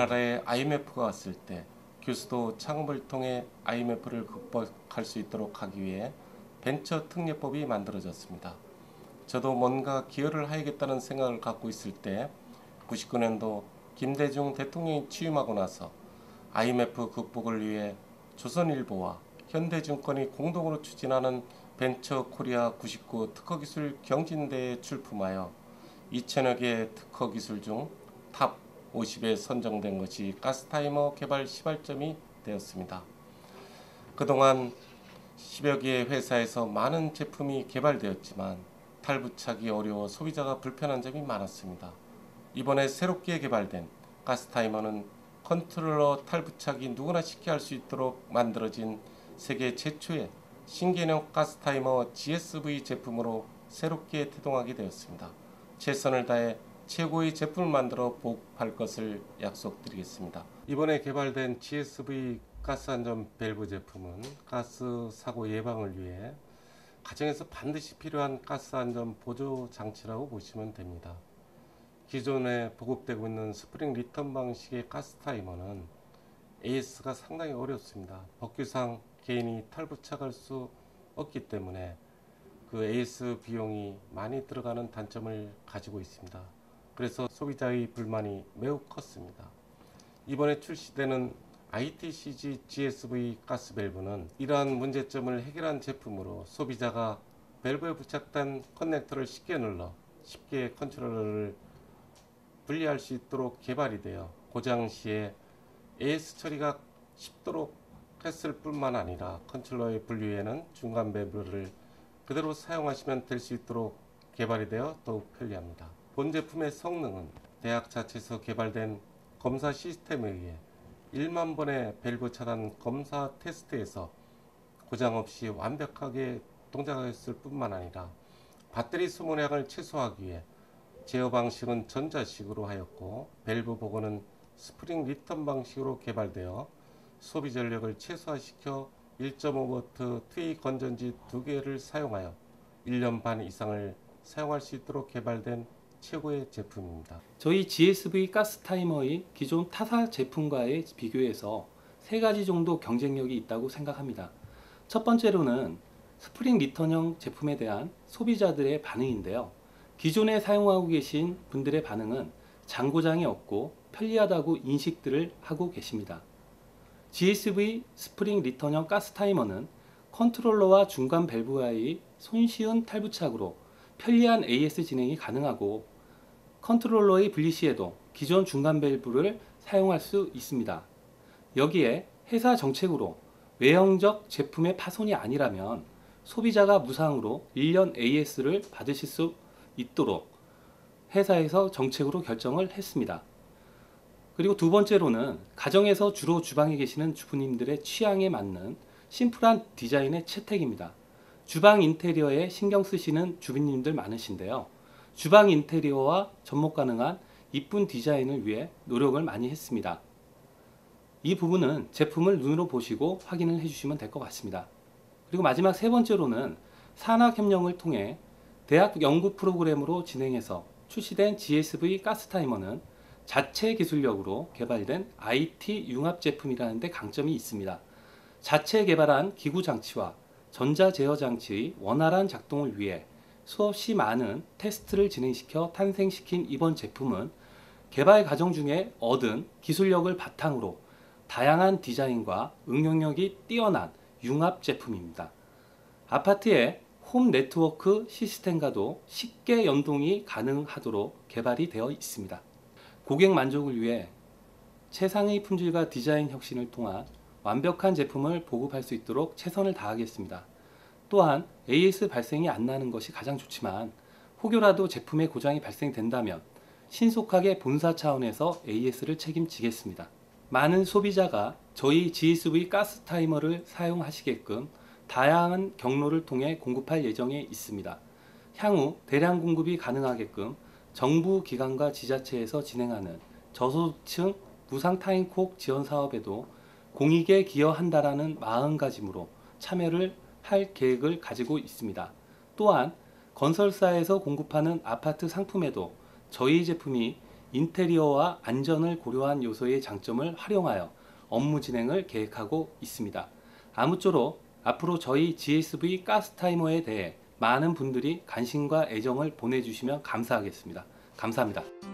우리나라에 IMF가 왔을 때 교수도 창업을 통해 IMF를 극복할 수 있도록 하기 위해 벤처 특례법이 만들어졌습니다. 저도 뭔가 기여를 해야겠다는 생각을 갖고 있을 때 99년도 김대중 대통령이 취임하고 나서 IMF 극복을 위해 조선일보와 현대증권이 공동으로 추진하는 벤처코리아 99 특허기술 경진대회에 출품하여 2000여 개의 특허기술 중 탑 50에 선정된 것이 가스타이머 개발 시발점이 되었습니다. 그동안 10여 개의 회사에서 많은 제품이 개발되었지만 탈부착이 어려워 소비자가 불편한 점이 많았습니다. 이번에 새롭게 개발된 가스타이머는 컨트롤러 탈부착이 누구나 쉽게 할 수 있도록 만들어진 세계 최초의 신개념 가스타이머 GSV 제품으로 새롭게 태동하게 되었습니다. 최선을 다해 최고의 제품을 만들어 보급할 것을 약속드리겠습니다. 이번에 개발된 GSV 가스안전 밸브 제품은 가스 사고 예방을 위해 가정에서 반드시 필요한 가스안전 보조 장치라고 보시면 됩니다. 기존에 보급되고 있는 스프링 리턴 방식의 가스타이머는 AS가 상당히 어렵습니다. 법규상 개인이 탈부착할 수 없기 때문에 그 AS 비용이 많이 들어가는 단점을 가지고 있습니다. 그래서 소비자의 불만이 매우 컸습니다. 이번에 출시되는 ITCG GSV 가스 밸브는 이러한 문제점을 해결한 제품으로 소비자가 밸브에 부착된 커넥터를 쉽게 눌러 쉽게 컨트롤러를 분리할 수 있도록 개발이 되어 고장 시에 AS 처리가 쉽도록 했을 뿐만 아니라 컨트롤러의 분리에는 중간 밸브를 그대로 사용하시면 될 수 있도록 개발이 되어 더욱 편리합니다. 본 제품의 성능은 대학 자체에서 개발된 검사 시스템에 의해 1만 번의 밸브 차단 검사 테스트에서 고장 없이 완벽하게 동작했을 뿐만 아니라 배터리 소모량을 최소화하기 위해 제어 방식은 전자식으로 하였고 밸브 복원은 스프링 리턴 방식으로 개발되어 소비 전력을 최소화시켜 1.5V 트위 건전지 2개를 사용하여 1년 반 이상을 사용할 수 있도록 개발된 최고의 제품입니다. 저희 GSV 가스타이머의 기존 타사 제품과의 비교해서 세 가지 정도 경쟁력이 있다고 생각합니다. 첫 번째로는 스프링 리턴형 제품에 대한 소비자들의 반응인데요. 기존에 사용하고 계신 분들의 반응은 장고장이 없고 편리하다고 인식들을 하고 계십니다. GSV 스프링 리턴형 가스타이머는 컨트롤러와 중간 밸브와의 손쉬운 탈부착으로 편리한 AS 진행이 가능하고 컨트롤러의 분리 시에도 기존 중간 밸브를 사용할 수 있습니다. 여기에 회사 정책으로 외형적 제품의 파손이 아니라면 소비자가 무상으로 1년 AS를 받으실 수 있도록 회사에서 정책으로 결정을 했습니다. 그리고 두 번째로는 가정에서 주로 주방에 계시는 주부님들의 취향에 맞는 심플한 디자인의 채택입니다. 주방 인테리어에 신경 쓰시는 주부님들 많으신데요. 주방 인테리어와 접목 가능한 이쁜 디자인을 위해 노력을 많이 했습니다. 이 부분은 제품을 눈으로 보시고 확인을 해주시면 될 것 같습니다. 그리고 마지막 세 번째로는 산학협력을 통해 대학 연구 프로그램으로 진행해서 출시된 GSV 가스타이머는 자체 기술력으로 개발된 IT 융합 제품이라는 데 강점이 있습니다. 자체 개발한 기구 장치와 전자 제어 장치의 원활한 작동을 위해 수없이 많은 테스트를 진행시켜 탄생시킨 이번 제품은 개발 과정 중에 얻은 기술력을 바탕으로 다양한 디자인과 응용력이 뛰어난 융합 제품입니다. 아파트의 홈 네트워크 시스템과도 쉽게 연동이 가능하도록 개발이 되어 있습니다. 고객 만족을 위해 최상의 품질과 디자인 혁신을 통한 완벽한 제품을 보급할 수 있도록 최선을 다하겠습니다. 또한 AS 발생이 안 나는 것이 가장 좋지만 혹여라도 제품에 고장이 발생된다면 신속하게 본사 차원에서 AS를 책임지겠습니다. 많은 소비자가 저희 GSV 가스타이머를 사용하시게끔 다양한 경로를 통해 공급할 예정에 있습니다. 향후 대량 공급이 가능하게끔 정부 기관과 지자체에서 진행하는 저소득층 무상 타임콕 지원 사업에도 공익에 기여한다라는 마음가짐으로 참여를 할 계획을 가지고 있습니다. 또한 건설사에서 공급하는 아파트 상품에도 저희 제품이 인테리어와 안전을 고려한 요소의 장점을 활용하여 업무 진행을 계획하고 있습니다. 아무쪼록 앞으로 저희 GSV 가스타이머에 대해 많은 분들이 관심과 애정을 보내주시면 감사하겠습니다. 감사합니다.